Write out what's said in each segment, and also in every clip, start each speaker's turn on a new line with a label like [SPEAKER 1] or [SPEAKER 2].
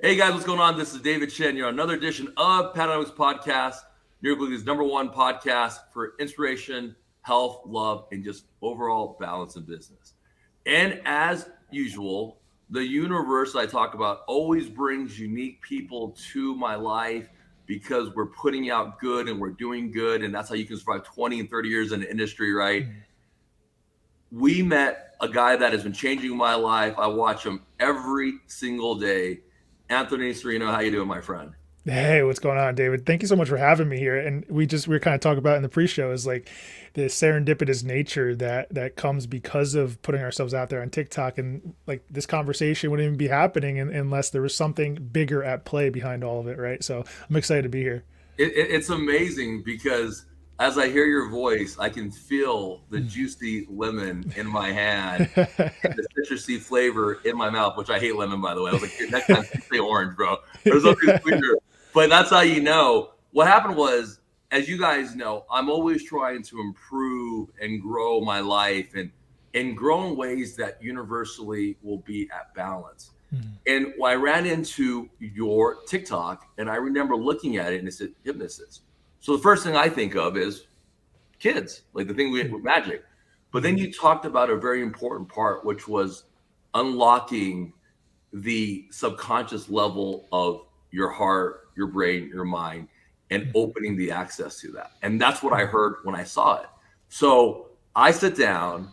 [SPEAKER 1] Hey guys, what's going on? This is David Chen. You're on another edition of Paradox Podcast, New York League's #1 podcast for inspiration, health, love, and just overall balance in business. And as usual, the universe I talk about always brings unique people to my life because we're putting out good and we're doing good. And that's how you can survive 20 and 30 years in the industry, right? We met a guy that has been changing my life. I watch him every single day. Anthony Serino, how you doing, my friend?
[SPEAKER 2] Hey, what's going on, David? Thank you so much for having me here. And we were kind of talking about in the pre-show is like the serendipitous nature that comes because of putting ourselves out there on TikTok, and like this conversation wouldn't even be happening unless there was something bigger at play behind all of it, right? So I'm excited to be here.
[SPEAKER 1] It's amazing because as I hear your voice, I can feel the juicy lemon in my hand and the citrusy flavor in my mouth, which I hate lemon, by the way. I was like, next time say orange, bro. There's something sweeter. But that's how you know. What happened was, as you guys know, I'm always trying to improve and grow my life and grow in ways that universally will be at balance. And when I ran into your TikTok, and I remember looking at it, and it said hypnosis. So the first thing I think of is kids, like the thing with magic. But then you talked about a very important part, which was unlocking the subconscious level of your heart, your brain, your mind, and opening the access to that. And that's what I heard when I saw it. So I sit down,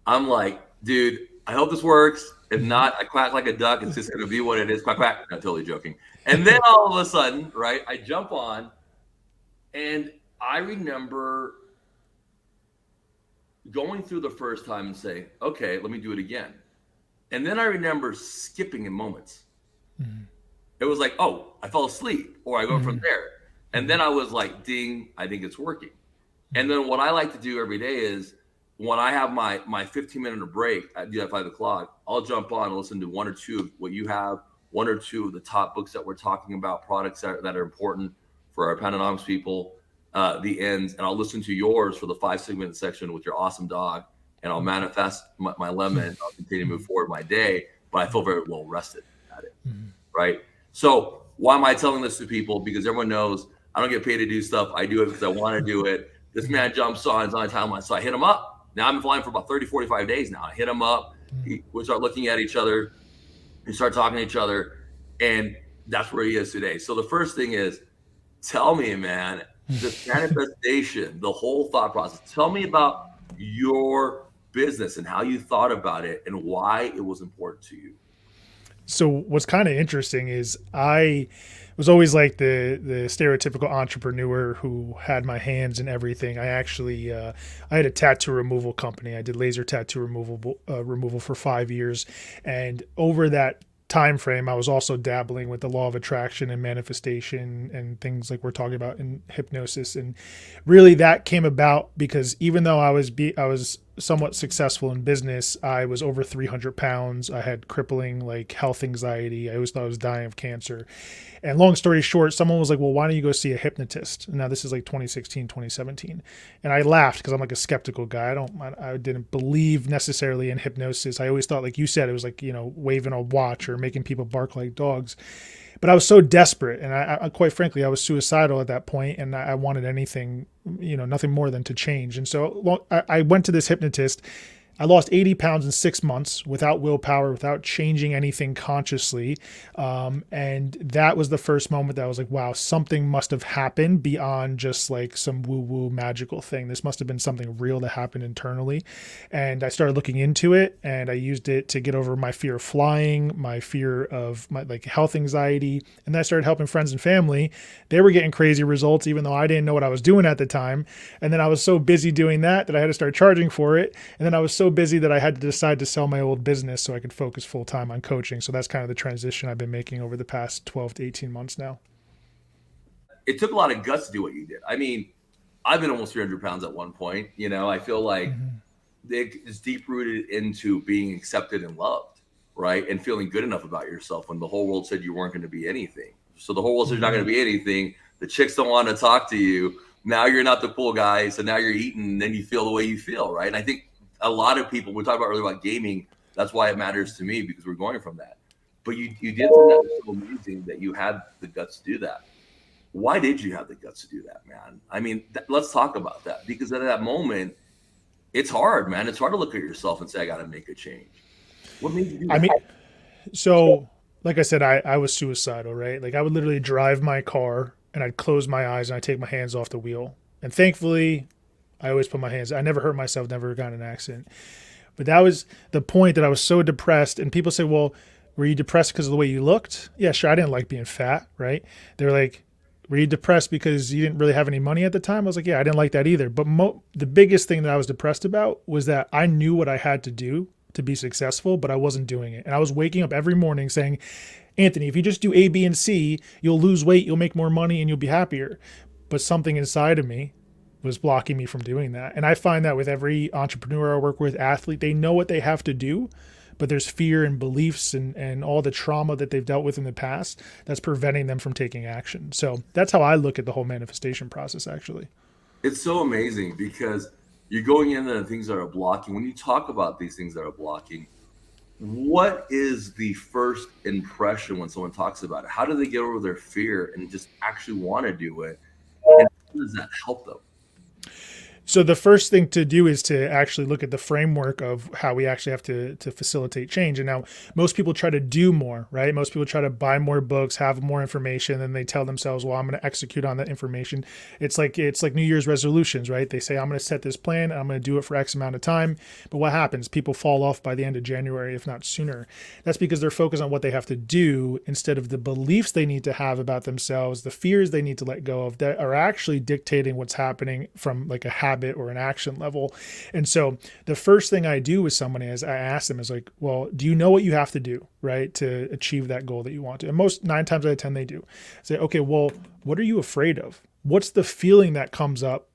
[SPEAKER 1] I'm like, dude, I hope this works. If not, I quack like a duck. It's just going to be what it is. Quack, quack. Not totally joking. And then all of a sudden, right, I jump on, and I remember going through the first time and say, okay, let me do it again. And then I remember skipping in moments. It was like, oh, I fell asleep, or I go from there. And then I was like, ding, I think it's working. And then what I like to do every day is when I have my 15-minute break, I do at 5 o'clock, I'll jump on and listen to one or two of what you have, one or two of the top books that we're talking about, products that are important for our Pananomics people, the ends, and I'll listen to yours for the 5 segment section with your awesome dog, and I'll manifest my lemon, and I'll continue to move forward my day, but I feel very well rested at it, right? So why am I telling this to people? Because everyone knows I don't get paid to do stuff. I do it because I want to do it. This man jumps on, it's on a timeline. So I hit him up. Now I've been flying for about 30, 45 days now. I hit him up. We start looking at each other. We start talking to each other. And that's where he is today. So the first thing is, tell me, man, the manifestation, the whole thought process. Tell me about your business and how you thought about it and why it was important to you.
[SPEAKER 2] So what's kind of interesting is I was always like the stereotypical entrepreneur who had my hands in everything. I had a tattoo removal company. I did laser tattoo removal for 5 years, and over that time frame, I was also dabbling with the law of attraction and manifestation and things like we're talking about in hypnosis. And really, that came about because even though I was somewhat successful in business, I was over 300 pounds. I had crippling like health anxiety. I always thought I was dying of cancer. And long story short, someone was like, well, why don't you go see a hypnotist? And now this is like 2016, 2017. And I laughed because I'm like a skeptical guy. I didn't believe necessarily in hypnosis. I always thought, like you said, it was like, waving a watch or making people bark like dogs. But I was so desperate, and I quite frankly, I was suicidal at that point, and I wanted anything, nothing more than to change. And so I went to this hypnotist. I lost 80 pounds in 6 months without willpower, without changing anything consciously. And that was the first moment that I was like, wow, something must have happened beyond just like some woo-woo magical thing. This must have been something real that happened internally. And I started looking into it, and I used it to get over my fear of flying, my fear of my like health anxiety. And then I started helping friends and family. They were getting crazy results, even though I didn't know what I was doing at the time. And then I was so busy doing that I had to start charging for it. And then I was so busy that I had to decide to sell my old business so I could focus full time on coaching. So that's kind of the transition I've been making over the past 12 to 18 months now.
[SPEAKER 1] It took a lot of guts to do what you did. I mean, I've been almost 300 pounds at one point. I feel like it's deep rooted into being accepted and loved, right? And feeling good enough about yourself when the whole world said you weren't going to be anything. So the whole world said you're not going to be anything. The chicks don't want to talk to you. Now you're not the cool guy. So now you're eating, and then you feel the way you feel, right? And I think a lot of people, we talked about earlier about gaming, that's why it matters to me, because we're going from that. But you did something that was so amazing that you had the guts to do that. Why did you have the guts to do that, man? I mean, let's talk about that, because at that moment, it's hard, man. It's hard to look at yourself and say, I got to make a change. What made you do
[SPEAKER 2] I
[SPEAKER 1] that?
[SPEAKER 2] mean, so like I said, I was suicidal, right? Like I would literally drive my car and I'd close my eyes and I'd take my hands off the wheel. And thankfully, I always put my hands. I never hurt myself, never got in an accident. But that was the point, that I was so depressed. And people say, well, were you depressed because of the way you looked? Yeah, sure. I didn't like being fat, right? They're like, were you depressed because you didn't really have any money at the time? I was like, yeah, I didn't like that either. But the biggest thing that I was depressed about was that I knew what I had to do to be successful, but I wasn't doing it. And I was waking up every morning saying, Anthony, if you just do A, B, and C, you'll lose weight, you'll make more money, and you'll be happier. But something inside of me was blocking me from doing that. And I find that with every entrepreneur I work with, athlete, they know what they have to do, but there's fear and beliefs and all the trauma that they've dealt with in the past that's preventing them from taking action. So that's how I look at the whole manifestation process, actually.
[SPEAKER 1] It's so amazing because you're going into the things that are blocking. When you talk about these things that are blocking, what is the first impression when someone talks about it? How do they get over their fear and just actually want to do it? And how does that help them?
[SPEAKER 2] So the first thing to do is to actually look at the framework of how we actually have to facilitate change. And now most people try to do more, right? Most people try to buy more books, have more information, and they tell themselves, well, I'm going to execute on that information. It's like New Year's resolutions, right? They say, I'm going to set this plan and I'm going to do it for X amount of time. But what happens? People fall off by the end of January, if not sooner. That's because they're focused on what they have to do instead of the beliefs they need to have about themselves, the fears they need to let go of, that are actually dictating what's happening from like a habit or an action level. And so the first thing I do with someone is I ask them is like, well, do you know what you have to do, right, to achieve that goal that you want to? And most 9 times out of 10, they do. I say, okay, well, what are you afraid of? What's the feeling that comes up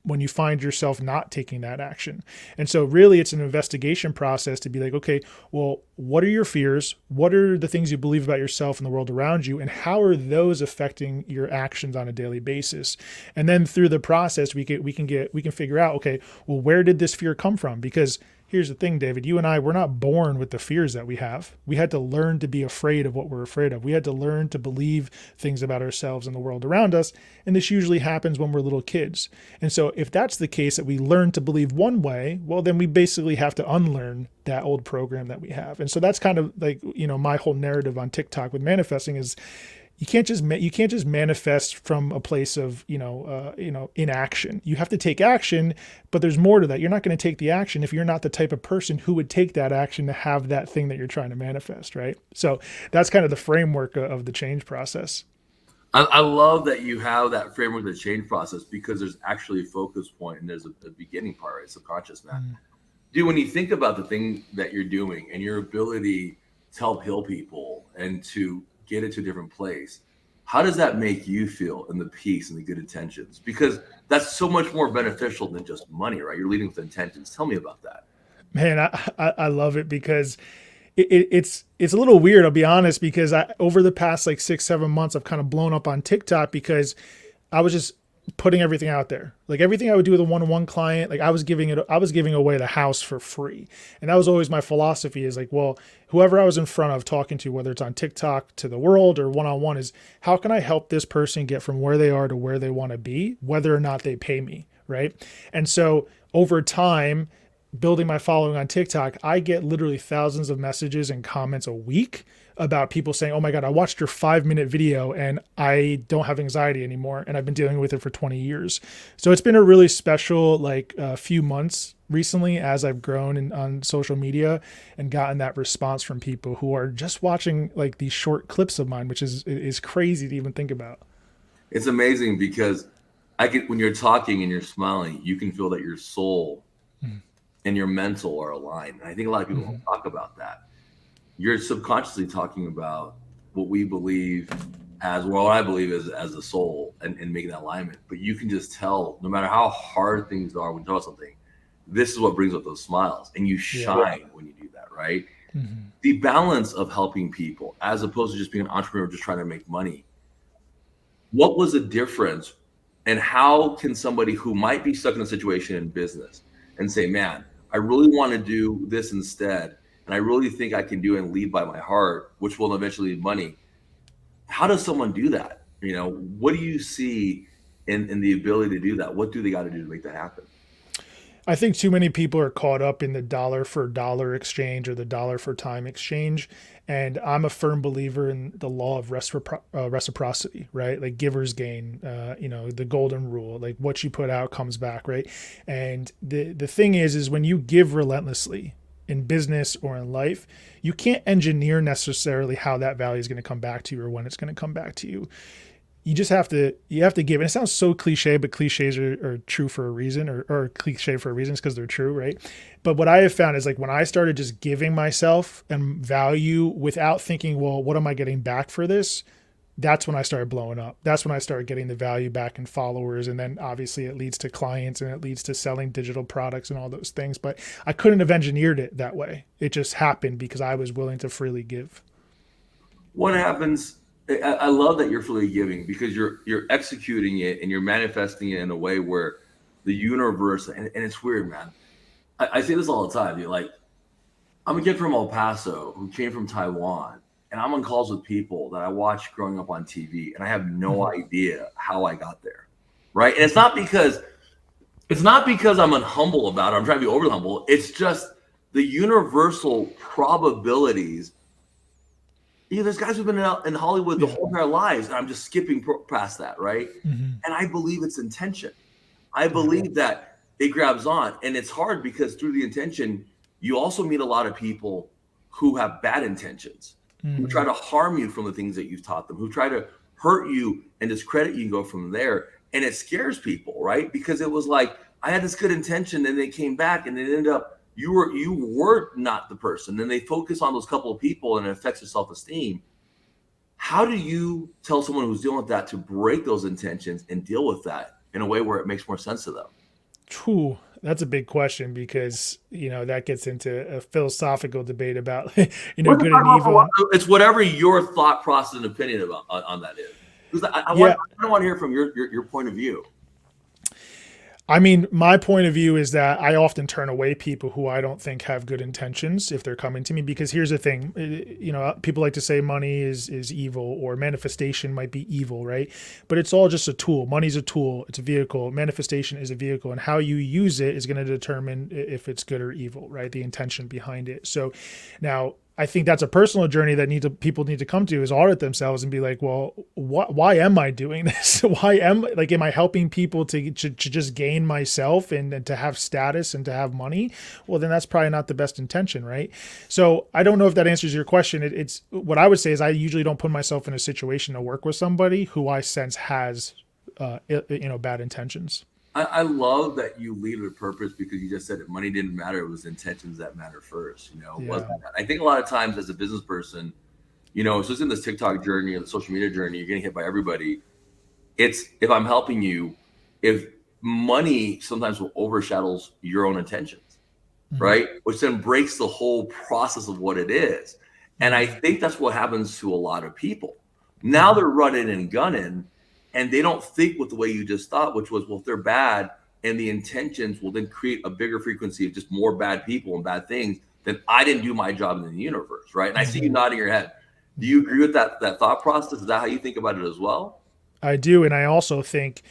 [SPEAKER 2] when you find yourself not taking that action? And so really it's an investigation process to be like, okay, well, what are your fears? What are the things you believe about yourself and the world around you? And how are those affecting your actions on a daily basis? And then through the process, we can figure out, okay, well, where did this fear come from? Because here's the thing, David, you and I, we're not born with the fears that we have. We had to learn to be afraid of what we're afraid of. We had to learn to believe things about ourselves and the world around us. And this usually happens when we're little kids. And so if that's the case, that we learn to believe one way, well, then we basically have to unlearn that old program that we have. And so that's kind of like, my whole narrative on TikTok with manifesting is, you can't just manifest from a place of inaction. You have to take action, but there's more to that. You're not going to take the action if you're not the type of person who would take that action to have that thing that you're trying to manifest, right? So that's kind of the framework of the change process.
[SPEAKER 1] I love that you have that framework of the change process, because there's actually a focus point and there's a beginning part, right? Subconscious, man.
[SPEAKER 2] Mm.
[SPEAKER 1] Dude, when you think about the thing that you're doing and your ability to help heal people and to get it to a different place, how does that make you feel in the peace and the good intentions? Because that's so much more beneficial than just money, right? You're leading with intentions. Tell me about that.
[SPEAKER 2] Man, I love it because it's a little weird. I'll be honest, because over the past like 6 7 months, I've kind of blown up on TikTok because I was just putting everything out there. Like everything I would do with a one-on-one client, like I was giving away the house for free. And that was always my philosophy, is like, well, whoever I was in front of talking to, whether it's on TikTok to the world or one-on-one, is how can I help this person get from where they are to where they want to be, whether or not they pay me, right? And so over time, building my following on TikTok, I get literally thousands of messages and comments a week about people saying, "Oh my God, I watched your 5 minute video and I don't have anxiety anymore. And I've been dealing with it for 20 years." So it's been a really special, few months recently as I've grown on social media and gotten that response from people who are just watching like these short clips of mine, which is crazy to even think about.
[SPEAKER 1] It's amazing because when you're talking and you're smiling, you can feel that your soul
[SPEAKER 2] Mm.
[SPEAKER 1] and your mental are aligned. And I think a lot of people
[SPEAKER 2] Mhm.
[SPEAKER 1] don't talk about that. You're subconsciously talking about what we believe as, well, what I believe is as a soul, and making that alignment. But you can just tell, no matter how hard things are when you tell something, this is what brings up those smiles. And you
[SPEAKER 2] Yeah.
[SPEAKER 1] shine when you do that, right?
[SPEAKER 2] Mhm.
[SPEAKER 1] The balance of helping people as opposed to just being an entrepreneur just trying to make money. What was the difference? And how can somebody who might be stuck in a situation in business and say, man, I really want to do this instead, and I really think I can do and lead by my heart, which will eventually lead money. How does someone do that? What do you see in the ability to do that? What do they got to do to make that happen?
[SPEAKER 2] I think too many people are caught up in the dollar for dollar exchange or the dollar for time exchange. And I'm a firm believer in the law of reciprocity, right? Like givers gain, the golden rule, like what you put out comes back, right? And the thing is when you give relentlessly in business or in life, you can't engineer necessarily how that value is going to come back to you or when it's going to come back to you. You just have to give. And it sounds so cliche, but cliches are true for a reason, or cliche for a reason, because they're true, right? But what I have found is like when I started just giving myself and value without thinking, well, what am I getting back for this? That's when I started blowing up. That's when I started getting the value back in followers. And then obviously it leads to clients and it leads to selling digital products and all those things. But I couldn't have engineered it that way. It just happened because I was willing to freely give.
[SPEAKER 1] What happens? I love that you're freely giving, because you're executing it and you're manifesting it in a way where the universe, and it's weird, man. I say this all the time. You're like, I'm a kid from El Paso who came from Taiwan, and I'm on calls with people that I watched growing up on TV, and I have no idea how I got there, right? And it's not because I'm unhumble about it. I'm trying to be overly humble. It's just the universal probabilities. There's guys who've been in Hollywood the whole entire lives, and I'm just skipping past that, right? And I believe it's intention. I believe that it grabs on, and it's hard because through the intention, you also meet a lot of people who have bad intentions, who try to harm you from the things that you've taught them, who try to hurt you and discredit you and go from there. And it scares people, right? Because it was like, I had this good intention, and they came back, and it ended up, you were not the person. And they focus on those couple of people, and it affects their self-esteem. How do you tell someone who's dealing with that to break those intentions and deal with that in a way where it makes more sense to them?
[SPEAKER 2] True. That's a big question, because that gets into a philosophical debate about good and evil.
[SPEAKER 1] It's whatever your thought process and opinion about on that is. Because I want to hear from your point of view.
[SPEAKER 2] I mean, my point of view is that I often turn away people who I don't think have good intentions if they're coming to me, because here's the thing, people like to say money is evil, or manifestation might be evil, right? But it's all just a tool. Money's a tool. It's a vehicle. Manifestation is a vehicle, and how you use it is going to determine if it's good or evil, right? The intention behind it. So now, I think that's a personal journey that people need to come to, is audit themselves and be like, well, why am I doing this? Am I helping people to just gain myself and to have status and to have money? Well, then that's probably not the best intention, right? So I don't know if that answers your question. It's what I would say is I usually don't put myself in a situation to work with somebody who I sense has, bad intentions.
[SPEAKER 1] I love that you lead with purpose, because you just said that money didn't matter. It was intentions that matter first. I think a lot of times as a business person, especially in this TikTok journey or the social media journey, you're getting hit by everybody. It's, if I'm helping you, if money sometimes will overshadows your own intentions, right? Which then breaks the whole process of what it is. And I think that's what happens to a lot of people. Now they're running and gunning, and they don't think with the way you just thought, which was, well, if they're bad and the intentions will then create a bigger frequency of just more bad people and bad things, then I didn't do my job in the universe, right? And I see you nodding your head. Do you agree with that thought process? Is that how you think about it as well?
[SPEAKER 2] I do. And I also think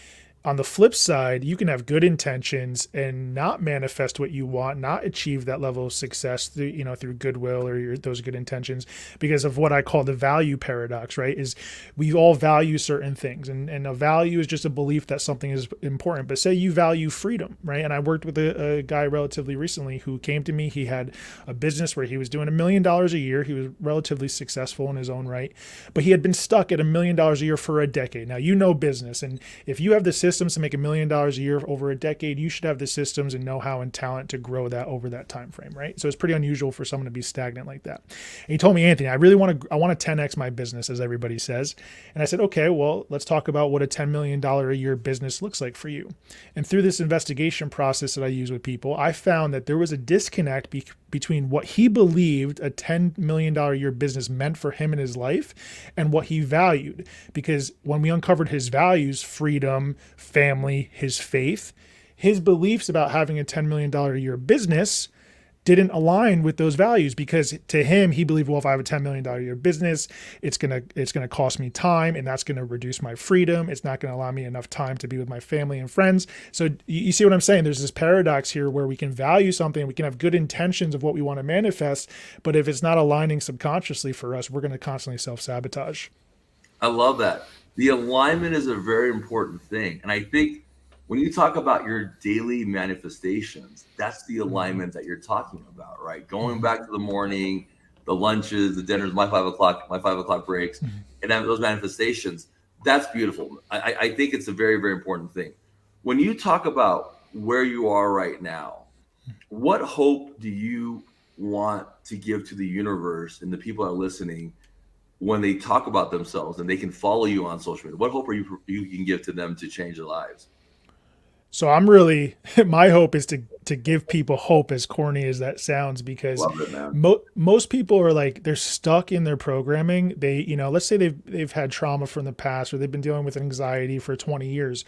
[SPEAKER 2] on the flip side, you can have good intentions and not manifest what you want, not achieve that level of success through goodwill or those good intentions, because of what I call the value paradox, right? Is we all value certain things, and a value is just a belief that something is important. But say you value freedom, right? And I worked with a guy relatively recently who came to me. He had a business where he was doing $1 million a year. He was relatively successful in his own right, but he had been stuck at $1 million a year for a decade. Now, business, and if you have the systems to make $1 million a year over a decade, you should have the systems and know-how and talent to grow that over that time frame, right? So it's pretty unusual for someone to be stagnant like that. And he told me, Anthony, I want to 10x my business, as everybody says. And I said, okay, well, let's talk about what a $10 million a year business looks like for you. And through this investigation process that I use with people, I found that there was a disconnect between what he believed a $10 million a year business meant for him in his life and what he valued. Because when we uncovered his values, freedom, family, his faith, his beliefs about having a $10 million a year business didn't align with those values, because to him, he believed, well, if I have a $10 million a year business, it's gonna cost me time, and that's gonna reduce my freedom. It's not gonna allow me enough time to be with my family and friends. So you see what I'm saying? There's this paradox here where we can value something, we can have good intentions of what we want to manifest, but if it's not aligning subconsciously for us, we're going to constantly self-sabotage.
[SPEAKER 1] I love that. The alignment is a very important thing. And I think when you talk about your daily manifestations, that's the
[SPEAKER 2] Mm-hmm.
[SPEAKER 1] alignment that you're talking about, right? Going
[SPEAKER 2] Mm-hmm.
[SPEAKER 1] back to the morning, the lunches, the dinners, my 5 o'clock breaks, and then those manifestations, that's beautiful. I think it's a very, very important thing. When you talk about where you are right now, what hope do you want to give to the universe and the people that are listening when they talk about themselves and they can follow you on social media? What hope are you can give to them to change their lives?
[SPEAKER 2] So I'm really, my hope is to give people hope, as corny as that sounds, because
[SPEAKER 1] Love it, man.
[SPEAKER 2] most people are like, they're stuck in their programming. They, let's say they've had trauma from the past, or they've been dealing with anxiety for 20 years.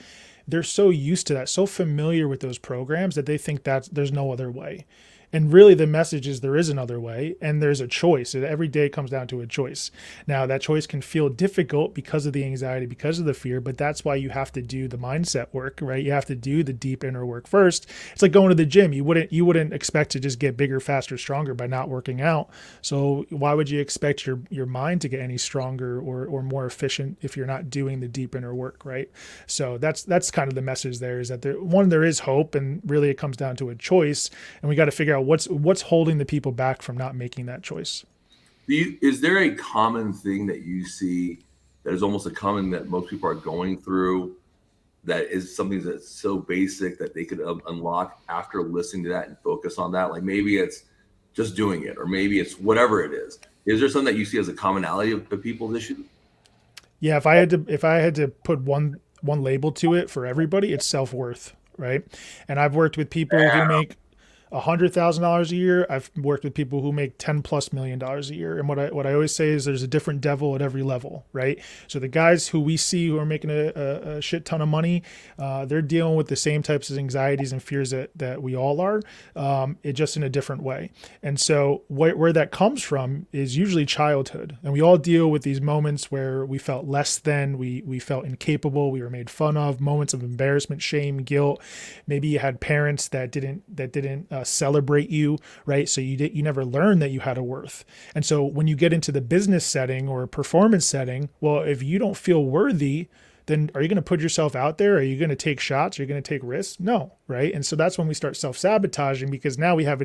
[SPEAKER 2] They're so used to that, so familiar with those programs, that they think that there's no other way. And really, the message is there is another way, and there's a choice. Every day comes down to a choice. Now, that choice can feel difficult because of the anxiety, because of the fear, but that's why you have to do the mindset work, right? You have to do the deep inner work first. It's like going to the gym. You wouldn't expect to just get bigger, faster, stronger by not working out. So why would you expect your mind to get any stronger or more efficient if you're not doing the deep inner work, right? So that's kind of the message there, is that there is hope, and really it comes down to a choice, and we got to figure out what's holding the people back from not making that choice.
[SPEAKER 1] Is there a common thing that you see that is almost a common that most people are going through, that is something that's so basic that they could unlock after listening to that and focus on that? Like maybe it's just doing it, or maybe it's whatever it is. Is there something that you see as a commonality of the people's issues?
[SPEAKER 2] Yeah, if I had to put one label to it for everybody, it's self-worth, right? And I've worked with people who make $100,000 a year. I've worked with people who make $10+ million a year. And what I always say is there's a different devil at every level, right? So the guys who we see who are making a shit ton of money, they're dealing with the same types of anxieties and fears that we all are, it just in a different way. And so where that comes from is usually childhood. And we all deal with these moments where we felt less than, we felt incapable, we were made fun of, moments of embarrassment, shame, guilt. Maybe you had parents that didn't celebrate you, right? So you never learned that you had a worth. And so when you get into the business setting or a performance setting, well, if you don't feel worthy, then are you going to put yourself out there? Are you going to take shots? Are you going to take risks? No, right? And so that's when we start self-sabotaging, because now we have,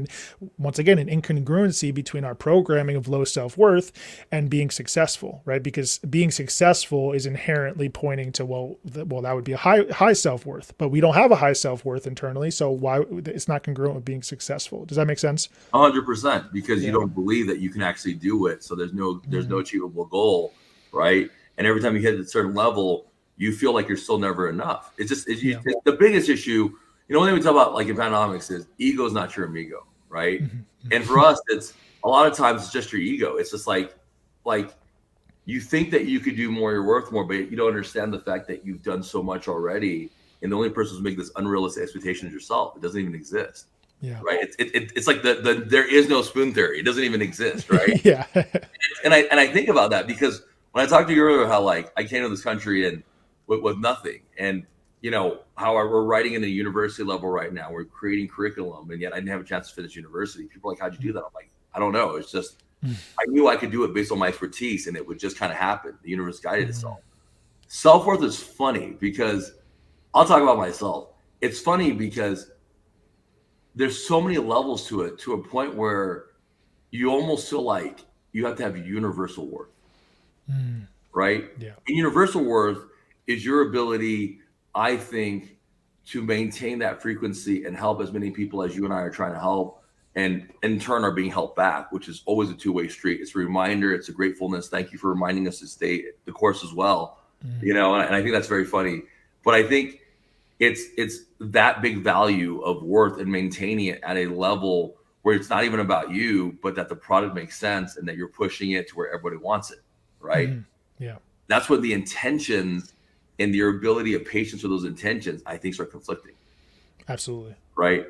[SPEAKER 2] once again, an incongruency between our programming of low self-worth and being successful, right? Because being successful is inherently pointing to, well, that would be a high self-worth, but we don't have a high self-worth internally. So why it's not congruent with being successful. Does that make sense?
[SPEAKER 1] 100%, because you
[SPEAKER 2] Yeah.
[SPEAKER 1] don't believe that you can actually do it. So there's no
[SPEAKER 2] Mm-hmm.
[SPEAKER 1] achievable goal, right? And every time you hit a certain level, you feel like you're still never enough.
[SPEAKER 2] Yeah.
[SPEAKER 1] It's the biggest issue. One thing we talk about like in economics is ego is not your amigo, right? And for
[SPEAKER 2] Mm-hmm.
[SPEAKER 1] us, it's a lot of times it's just your ego. It's just like you think that you could do more, you're worth more, but you don't understand the fact that you've done so much already. And the only person who's making this unrealistic expectation is yourself. It doesn't even exist,
[SPEAKER 2] Yeah.
[SPEAKER 1] right? It's like the there is no spoon theory. It doesn't even exist, right?
[SPEAKER 2] Yeah.
[SPEAKER 1] And I think about that because when I talked to you earlier, how like I came to this country and with nothing, and how we're writing in the university level right now, we're creating curriculum, and yet I didn't have a chance to finish university. People are like, how'd you do that? I'm like, I don't know. It's just I knew I could do it based on my expertise, and it would just kind of happen. The universe guided
[SPEAKER 2] Mm-hmm.
[SPEAKER 1] itself. Self worth is funny because I'll talk about myself. It's funny because there's so many levels to it, to a point where you almost feel like you have to have universal worth,
[SPEAKER 2] Mm-hmm.
[SPEAKER 1] right?
[SPEAKER 2] Yeah.
[SPEAKER 1] And universal worth is your ability, I think, to maintain that frequency and help as many people as you and I are trying to help, and in turn are being helped back, which is always a two-way street. It's a reminder, it's a gratefulness. Thank you for reminding us to stay the course as well.
[SPEAKER 2] Mm-hmm.
[SPEAKER 1] And I think that's very funny. But I think it's that big value of worth and maintaining it at a level where it's not even about you, but that the product makes sense and that you're pushing it to where everybody wants it, right?
[SPEAKER 2] Mm-hmm. Yeah.
[SPEAKER 1] That's when the intentions and your ability of patience with those intentions, I think, start conflicting,
[SPEAKER 2] Absolutely.
[SPEAKER 1] right?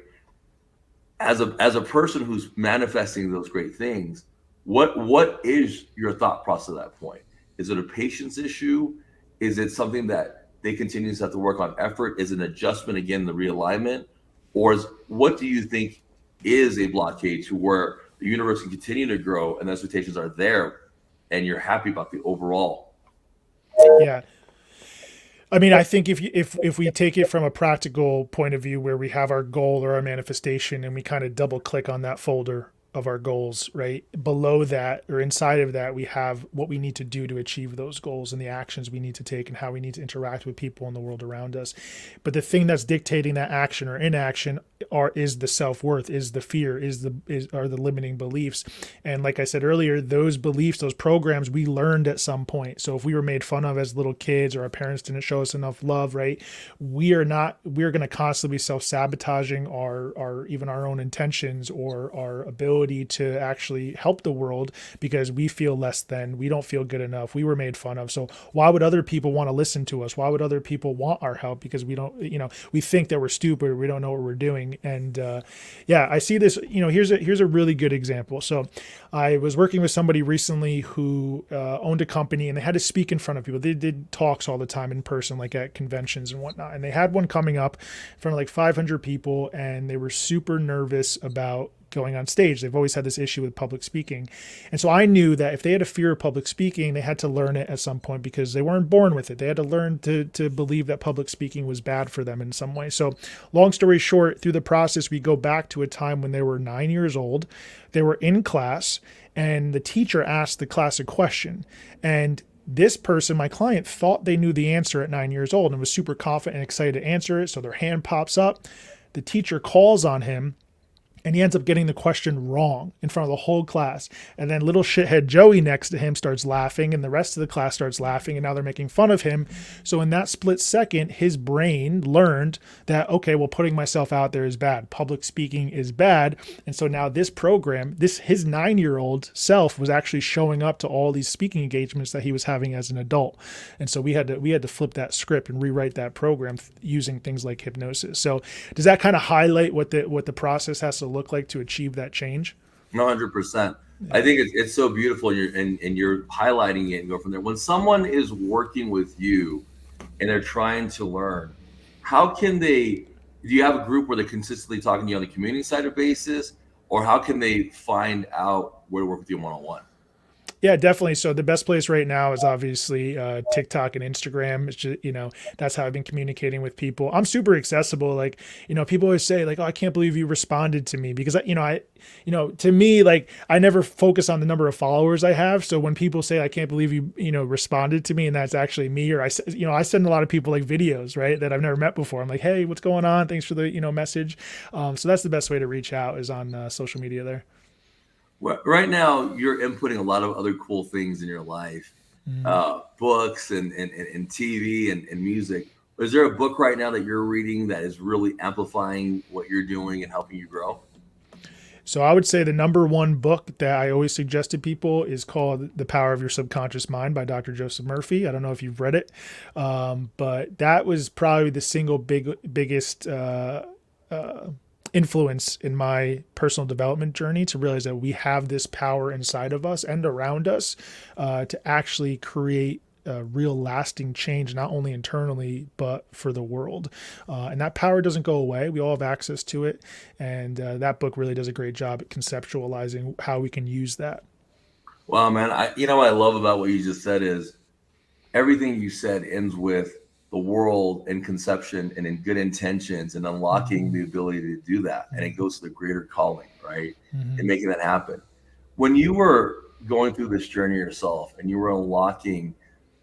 [SPEAKER 1] as a person who's manifesting those great things, what is your thought process at that point? Is it a patience issue? Is it something that they continue to have to work on effort? Is it an adjustment again, the realignment? Or what do you think is a blockade to where the universe can continue to grow and the expectations are there and you're happy about the overall?
[SPEAKER 2] Yeah. I mean, I think if we take it from a practical point of view, where we have our goal or our manifestation, and we kind of double click on that folder of our goals, right? Below that or inside of that, we have what we need to do to achieve those goals and the actions we need to take and how we need to interact with people in the world around us. But the thing that's dictating that action or inaction is the self-worth, is the fear, are the limiting beliefs. And like I said earlier, those beliefs, those programs we learned at some point. So if we were made fun of as little kids, or our parents didn't show us enough love, right? We're going to constantly be self-sabotaging our even our own intentions or our ability to actually help the world, because we feel less than, we don't feel good enough, we were made fun of. So why would other people want to listen to us? Why would other people want our help? Because we don't, we think that we're stupid, or we don't know what we're doing. And yeah, I see this. Here's a really good example. So I was working with somebody recently who owned a company, and they had to speak in front of people. They did talks all the time in person, like at conventions and whatnot. And they had one coming up in front of like 500 people, and they were super nervous about going on stage. They've always had this issue with public speaking. And so I knew that if they had a fear of public speaking, they had to learn it at some point, because they weren't born with it. They had to learn to believe that public speaking was bad for them in some way. So long story short, through the process, we go back to a time when they were 9 years old. They were in class, and the teacher asked the class a question. And this person, my client, thought they knew the answer at 9 years old and was super confident and excited to answer it. So their hand pops up. The teacher calls on him, and he ends up getting the question wrong in front of the whole class. And then little shithead Joey next to him starts laughing, and the rest of the class starts laughing, and now they're making fun of him. So in that split second, his brain learned that, okay, well, putting myself out there is bad. Public speaking is bad. And so now this program, his 9-year-old self was actually showing up to all these speaking engagements that he was having as an adult. And so we had to flip that script and rewrite that program using things like hypnosis. So does that kind of highlight what the process has to look like to achieve that change?
[SPEAKER 1] 100%. I think it's so beautiful, and you're highlighting it and go from there. When someone is working with you and they're trying to learn, how can do you have a group where they're consistently talking to you on the community side of basis, or how can they find out where to work with you one-on-one?
[SPEAKER 2] Yeah, definitely. So the best place right now is obviously TikTok and Instagram. It's just, that's how I've been communicating with people. I'm super accessible. Like, people always say like, "Oh, I can't believe you responded to me," because to me, like, I never focus on the number of followers I have. So when people say, "I can't believe you, responded to me," and that's actually me, or I send a lot of people like videos, right, that I've never met before. I'm like, "Hey, what's going on? Thanks for the, message." So that's the best way to reach out, is on social media there.
[SPEAKER 1] Well, right now, you're inputting a lot of other cool things in your life, books and TV and music. Is there a book right now that you're reading that is really amplifying what you're doing and helping you grow?
[SPEAKER 2] So I would say the number one book that I always suggest to people is called The Power of Your Subconscious Mind by Dr. Joseph Murphy. I don't know if you've read it, but that was probably the single biggest influence in my personal development journey, to realize that we have this power inside of us and around us to actually create real lasting change, not only internally, but for the world. And that power doesn't go away. We all have access to it. And that book really does a great job at conceptualizing how we can use that.
[SPEAKER 1] Well, man, what I love about what you just said is everything you said ends with the world in conception and in good intentions and unlocking the ability to do that. And it goes to the greater calling, right? And making that happen. When you were going through this journey yourself and you were unlocking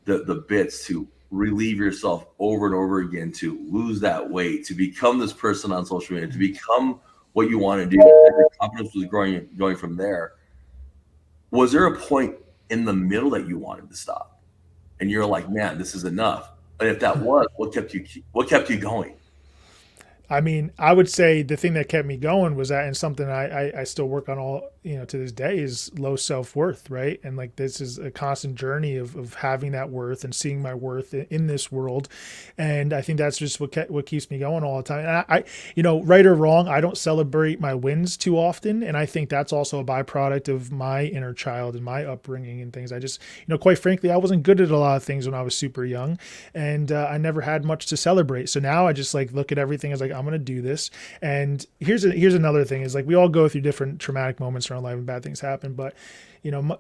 [SPEAKER 1] the bits to relieve yourself over and over again, to lose that weight, to become this person on social media, to become what you want to do, your confidence was going from there. Was there a point in the middle that you wanted to stop? And you're like, man, this is enough. And if that was, what kept you going?
[SPEAKER 2] I mean, I would say the thing that kept me going was that, and something I still work on all, to this day, is low self-worth, right? And like, this is a constant journey of having that worth and seeing my worth in this world. And I think that's just what keeps me going all the time. And right or wrong, I don't celebrate my wins too often. And I think that's also a byproduct of my inner child and my upbringing and things. I just, quite frankly, I wasn't good at a lot of things when I was super young, and I never had much to celebrate. So now I just like look at everything as like, I'm going to do this. And here's another thing is like, we all go through different traumatic moments in our life and bad things happen. But,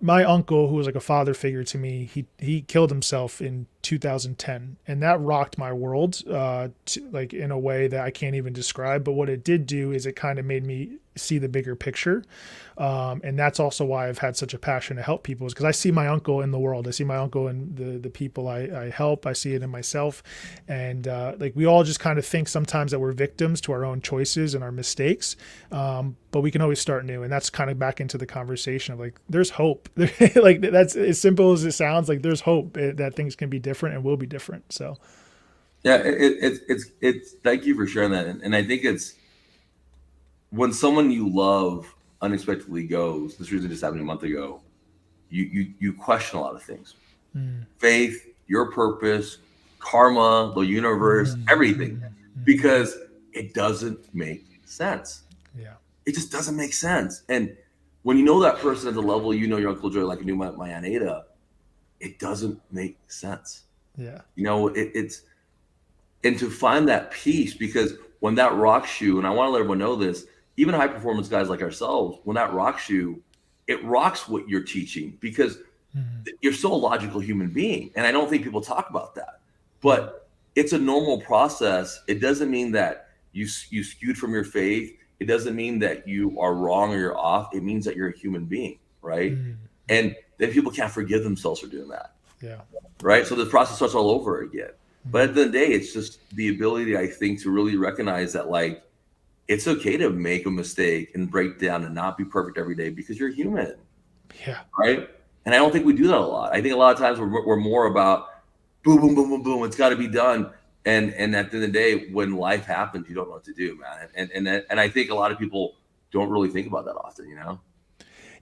[SPEAKER 2] my uncle, who was like a father figure to me, he killed himself in 2010, and that rocked my world, like in a way that I can't even describe. But what it did do is it kind of made me see the bigger picture. And that's also why I've had such a passion to help people, is because I see my uncle in the world. I see my uncle in the people I help. I see it in myself. And like, we all just kind of think sometimes that we're victims to our own choices and our mistakes. But we can always start new. And that's kind of back into the conversation of like, there's hope. Like, that's as simple as it sounds. Like, there's hope that things can be different and will be different. So
[SPEAKER 1] Yeah, it's thank you for sharing that. And I think it's when someone you love unexpectedly goes. This reason just happened a month ago. You question a lot of things, faith, your purpose, karma, the universe, everything, because it doesn't make sense.
[SPEAKER 2] yeah.
[SPEAKER 1] It just doesn't make sense. And when you know that person at the level your Uncle Joe, like I knew my Aunt Ada, it doesn't make sense.
[SPEAKER 2] Yeah.
[SPEAKER 1] It's and to find that peace, because when that rocks you, and I want to let everyone know this, even high performance guys like ourselves, when that rocks you, it rocks what you're teaching, because you're still a logical human being. And I don't think people talk about that, but it's a normal process. It doesn't mean that you skewed from your faith. It doesn't mean that you are wrong or you're off. It means that you're a human being, right? And then people can't forgive themselves for doing that.
[SPEAKER 2] Yeah.
[SPEAKER 1] Right. So the process starts all over again. But at the end of the day, it's just the ability, I think, to really recognize that, like, it's okay to make a mistake and break down and not be perfect every day, because you're human.
[SPEAKER 2] Yeah.
[SPEAKER 1] Right. And I don't think we do that a lot. I think a lot of times we're more about boom, boom, boom, boom, boom. It's got to be done. And at the end of the day, when life happens, you don't know what to do, man. And I think a lot of people don't really think about that often,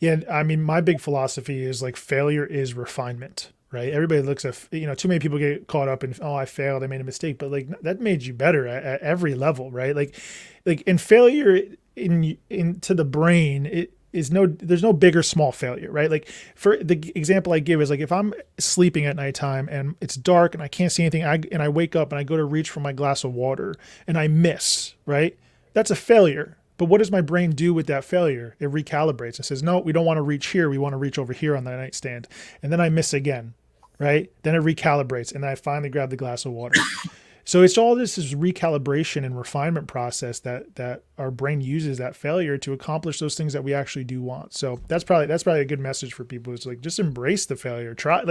[SPEAKER 2] Yeah. I mean, my big philosophy is like, failure is refinement, right? Everybody looks at, too many people get caught up in, oh, I failed, I made a mistake, but like, that made you better at every level, right? Like in failure into the brain, there's no big or small failure, right? Like, for the example I give is like, if I'm sleeping at nighttime and it's dark and I can't see anything, and I wake up and I go to reach for my glass of water and I miss, right? That's a failure. But what does my brain do with that failure? It recalibrates and says, no, we don't want to reach here. We want to reach over here on the nightstand. And then I miss again, right? Then it recalibrates and I finally grab the glass of water. So it's all this is recalibration and refinement process that our brain uses that failure to accomplish those things that we actually do want. So that's probably a good message for people. It's like, just embrace the failure. Try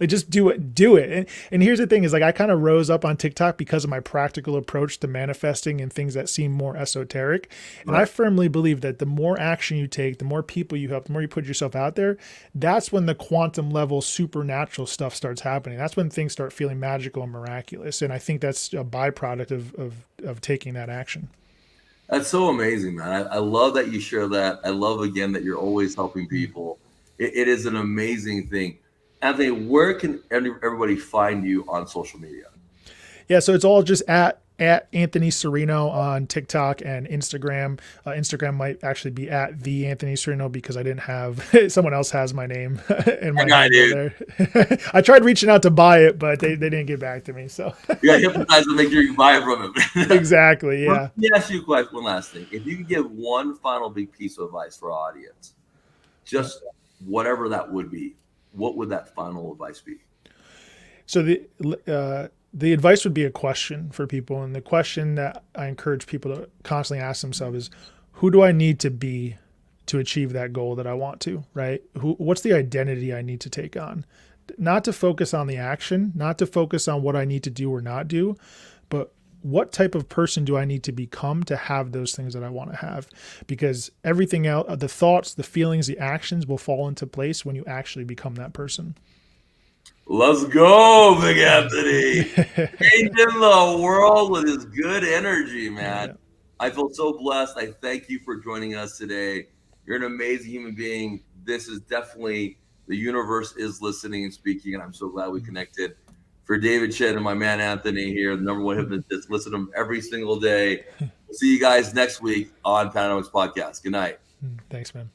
[SPEAKER 2] just do it. And here's the thing is like, I kind of rose up on TikTok because of my practical approach to manifesting and things that seem more esoteric. And I firmly believe that the more action you take, the more people you help, the more you put yourself out there, that's when the quantum level supernatural stuff starts happening. That's when things start feeling magical and miraculous. And I think that's a byproduct of taking that action.
[SPEAKER 1] That's so amazing, man. I love that you share that. I love, again, that you're always helping people. It is an amazing thing. Anthony, where can everybody find you on social media?
[SPEAKER 2] Yeah, so it's all just at Anthony Serino on TikTok and Instagram. Instagram might actually be at the Anthony Serino, because I didn't have someone else has my name and my handle there. I tried reaching out to buy it, but they didn't get back to me. So
[SPEAKER 1] you got hypnotized to make sure you can buy it from him.
[SPEAKER 2] Exactly. Yeah.
[SPEAKER 1] Let me ask you a question. One last thing. If you could give one final big piece of advice for our audience, just whatever that would be, what would that final advice be?
[SPEAKER 2] So the advice would be a question for people. And the question that I encourage people to constantly ask themselves is, who do I need to be to achieve that goal that I want to, right? What's the identity I need to take on? Not to focus on the action, not to focus on what I need to do or not do, but what type of person do I need to become to have those things that I want to have? Because everything else, the thoughts, the feelings, the actions will fall into place when you actually become that person.
[SPEAKER 1] Let's go, Big Anthony. Changing the world with his good energy, man.
[SPEAKER 2] Yeah.
[SPEAKER 1] I feel so blessed. I thank you for joining us today. You're an amazing human being. This is definitely the universe is listening and speaking, and I'm so glad we connected. For David Chen and my man Anthony here, the number one hypnotist, listen to him every single day. We'll see you guys next week on Panoramics Podcast. Good night.
[SPEAKER 2] Thanks, man.